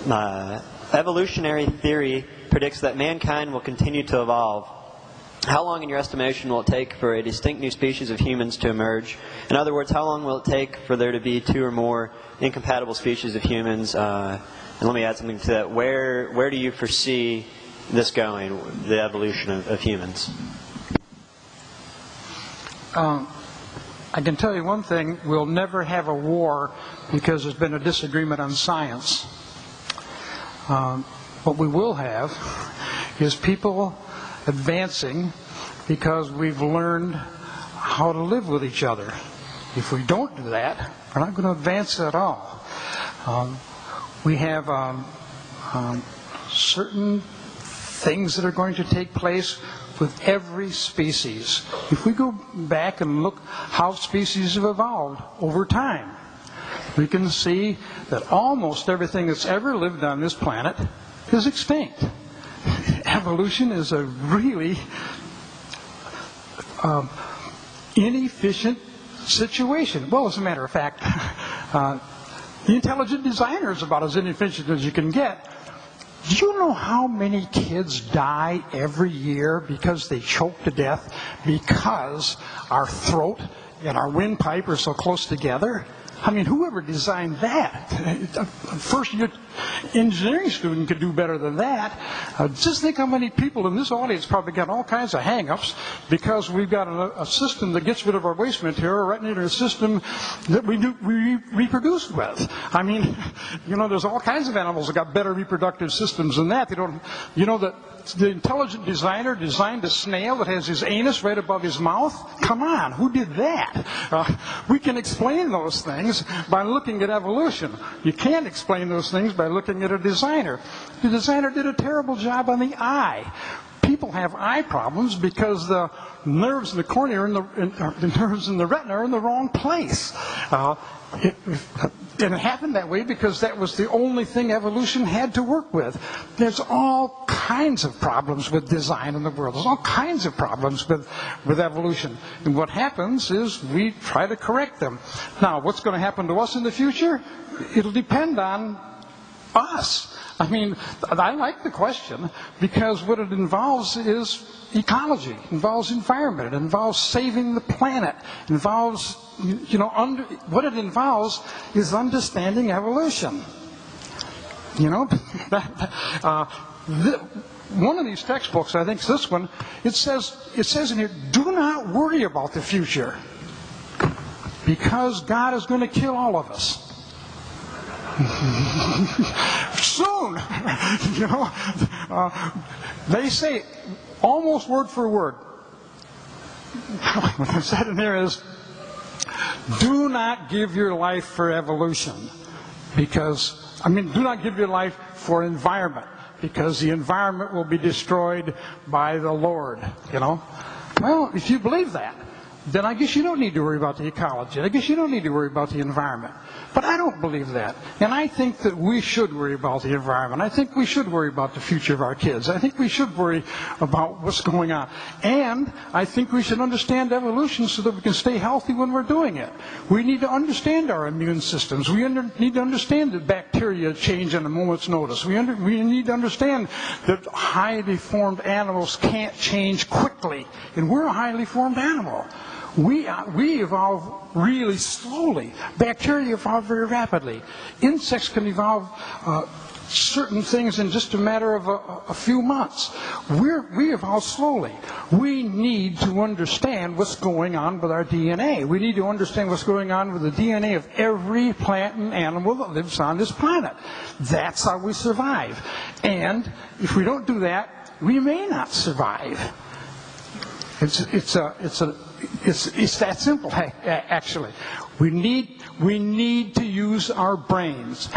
Evolutionary theory predicts that mankind will continue to evolve. How long, in your estimation, will it take for a distinct new species of humans to emerge? In other words, how long will it take for there to be 2 or more incompatible species of humans? And let me add something to that. Where do you foresee this going, the evolution of humans? I can tell you one thing, we'll never have a war because there's been a disagreement on science. What we will have is people advancing because we've learned how to live with each other. If we don't do that, we're not going to advance at all. We have certain things that are going to take place with every species. If we go back and look how species have evolved over time, we can see that almost everything that's ever lived on this planet is extinct. Evolution is a really inefficient situation. Well, as a matter of fact, the intelligent designer is about as inefficient as you can get. Do you know how many kids die every year because they choke to death because our throat and our windpipe are so close together? I mean, whoever designed that? A first-year engineering student could do better than that. Just think how many people in this audience probably got all kinds of hang-ups because we've got a system that gets rid of our waste material right into a system that we reproduce with. I mean, there's all kinds of animals that got better reproductive systems than that. They don't, that the intelligent designer designed a snail that has his anus right above his mouth? Come on, who did that? We can explain those things by looking at evolution. You can't explain those things by looking at a designer. The designer did a terrible job on the eye. People have eye problems because the nerves in the cornea and the nerves in the retina are in the wrong place. And it happened that way because that was the only thing evolution had to work with. There's all kinds of problems with design in the world. There's all kinds of problems with evolution. And what happens is we try to correct them. Now, what's going to happen to us in the future? It'll depend on us. I mean, I like the question because what it involves is ecology, it involves environment, it involves saving the planet, it involves, what it involves is understanding evolution. One of these textbooks, I think it's this one, it says in here, do not worry about the future because God is going to kill all of us. Soon, they say almost word for word. What I've said in here is, do not give your life for evolution do not give your life for environment because the environment will be destroyed by the Lord, Well, if you believe that, then I guess you don't need to worry about the ecology. I guess you don't need to worry about the environment. But I don't believe that. And I think that we should worry about the environment. I think we should worry about the future of our kids. I think we should worry about what's going on. And I think we should understand evolution so that we can stay healthy when we're doing it. We need to understand our immune systems. We need to understand that bacteria change in a moment's notice. We need to understand that highly formed animals can't change quickly. And we're a highly formed animal. We evolve really slowly. Bacteria evolve very rapidly. Insects can evolve certain things in just a matter of a few months. We evolve slowly. We need to understand what's going on with our DNA. We need to understand what's going on with the DNA of every plant and animal that lives on this planet. That's how we survive. And if we don't do that, we may not survive. It's that simple, actually. We need to use our brains.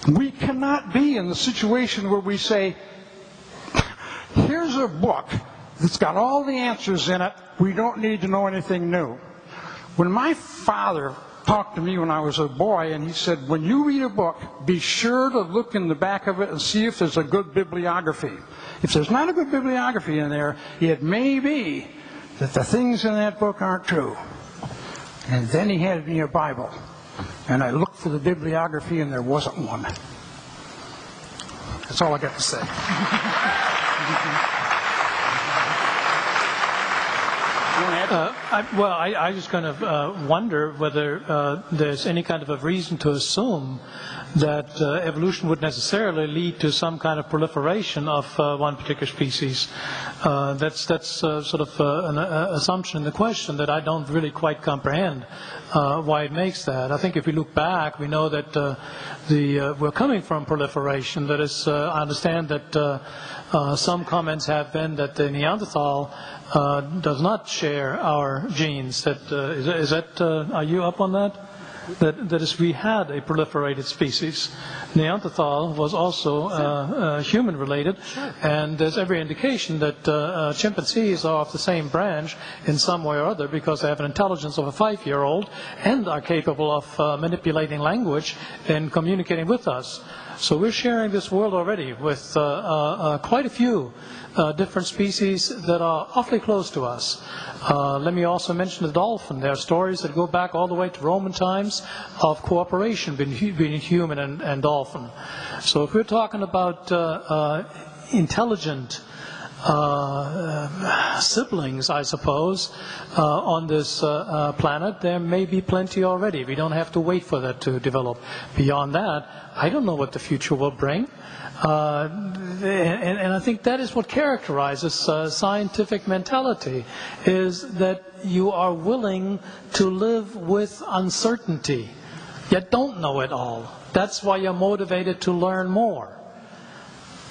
We cannot be in the situation where we say, here's a book that's got all the answers in it. We don't need to know anything new. When my father talked to me when I was a boy, and he said, when you read a book, be sure to look in the back of it and see if there's a good bibliography. If there's not a good bibliography in there, it may be that the things in that book aren't true. And then he handed me a Bible. And I looked for the bibliography and there wasn't one. That's all I got to say. I just kind of wonder whether there's any kind of a reason to assume that evolution would necessarily lead to some kind of proliferation of one particular species. That's sort of an assumption in the question that I don't really quite comprehend why it makes that. I think if we look back, we know that we're coming from proliferation. That is, I understand that some comments have been that the Neanderthal does not share our genes. Are you up on that? That is, we had a proliferated species. Neanderthal was also human-related, and there's every indication that chimpanzees are of the same branch in some way or other because they have an intelligence of a 5-year-old and are capable of manipulating language and communicating with us. So we're sharing this world already with quite a few different species that are awfully close to us. Let me also mention the dolphin. There are stories that go back all the way to Roman times of cooperation between human and dolphin. So if we're talking about intelligent siblings, I suppose, on this planet, there may be plenty already. We don't have to wait for that to develop. Beyond that, I don't know what the future will bring. And I think that is what characterizes scientific mentality, is that you are willing to live with uncertainty, yet don't know it all. That's why you're motivated to learn more.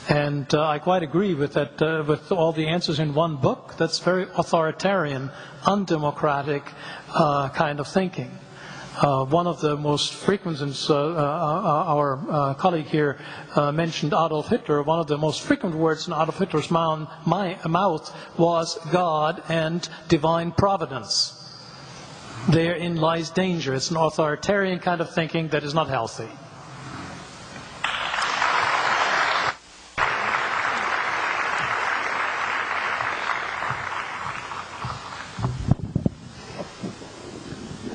And I quite agree with that, with all the answers in one book. That's very authoritarian, undemocratic kind of thinking. One of the most frequent, since our colleague here mentioned Adolf Hitler, one of the most frequent words in Adolf Hitler's mouth was God and divine providence. Therein lies danger. It's an authoritarian kind of thinking that is not healthy.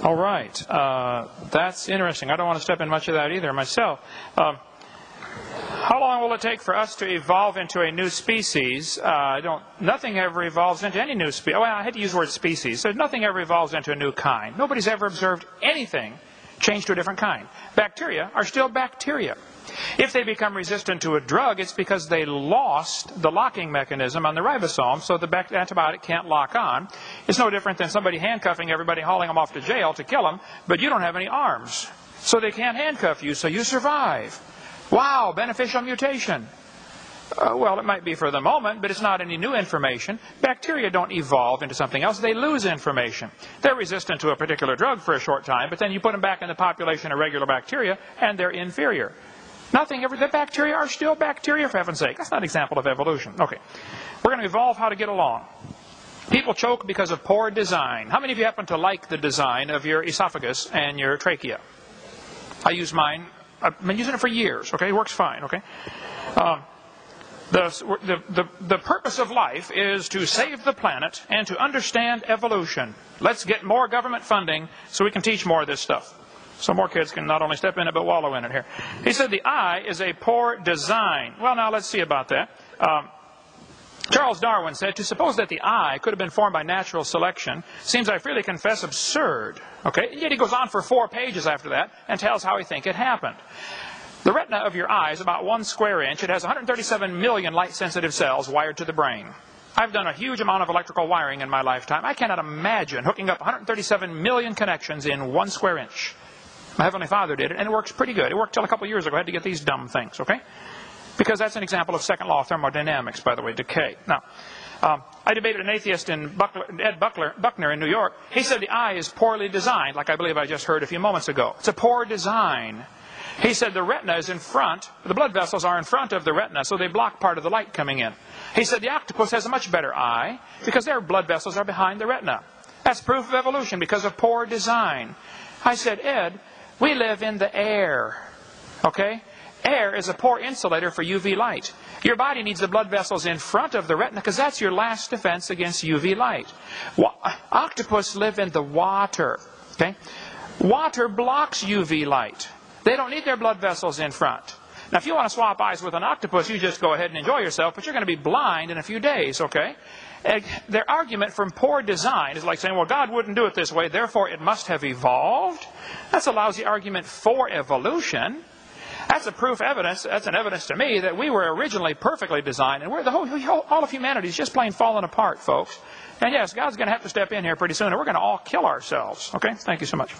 All right. That's interesting. I don't want to step in much of that either myself. How long will it take for us to evolve into a new species? Nothing ever evolves into any new species. Well, I had to use the word species. So nothing ever evolves into a new kind. Nobody's ever observed anything change to a different kind. Bacteria are still bacteria. If they become resistant to a drug, it's because they lost the locking mechanism on the ribosome, so the antibiotic can't lock on. It's no different than somebody handcuffing everybody, hauling them off to jail to kill them, but you don't have any arms, so they can't handcuff you, so you survive. Wow, beneficial mutation. Well, it might be for the moment, but it's not any new information. Bacteria don't evolve into something else. They lose information. They're resistant to a particular drug for a short time, but then you put them back in the population of regular bacteria, and they're inferior. The bacteria are still bacteria, for heaven's sake. That's not an example of evolution. Okay. We're going to evolve how to get along. People choke because of poor design. How many of you happen to like the design of your esophagus and your trachea? I use mine. I've been using it for years. Okay, it works fine. Okay. The purpose of life is to save the planet and to understand evolution. Let's get more government funding so we can teach more of this stuff. So more kids can not only step in it, but wallow in it here. He said the eye is a poor design. Well, now let's see about that. Charles Darwin said, to suppose that the eye could have been formed by natural selection seems, I freely confess, absurd. Okay? Yet he goes on for 4 pages after that and tells how he thinks it happened. The retina of your eye is about 1 square inch. It has 137 million light-sensitive cells wired to the brain. I've done a huge amount of electrical wiring in my lifetime. I cannot imagine hooking up 137 million connections in 1 square inch. My Heavenly Father did it, and it works pretty good. It worked till a couple of years ago. I had to get these dumb things, okay? Because that's an example of second law of thermodynamics, by the way, decay. Now, I debated an atheist Ed Buckner in New York. He said the eye is poorly designed, like I believe I just heard a few moments ago. It's a poor design. He said the retina is in front, the blood vessels are in front of the retina, so they block part of the light coming in. He said the octopus has a much better eye because their blood vessels are behind the retina. That's proof of evolution because of poor design. I said, Ed, we live in the air, okay? Air is a poor insulator for UV light. Your body needs the blood vessels in front of the retina because that's your last defense against UV light. Octopus live in the water, okay? Water blocks UV light. They don't need their blood vessels in front. Now, if you want to swap eyes with an octopus, you just go ahead and enjoy yourself, but you're going to be blind in a few days, okay? And their argument from poor design is like saying, well, God wouldn't do it this way, therefore it must have evolved. That's a lousy argument for evolution. That's a proof evidence, that's an evidence to me that we were originally perfectly designed, and all of humanity is just plain falling apart, folks. And yes, God's going to have to step in here pretty soon, and we're going to all kill ourselves. Okay? Thank you so much.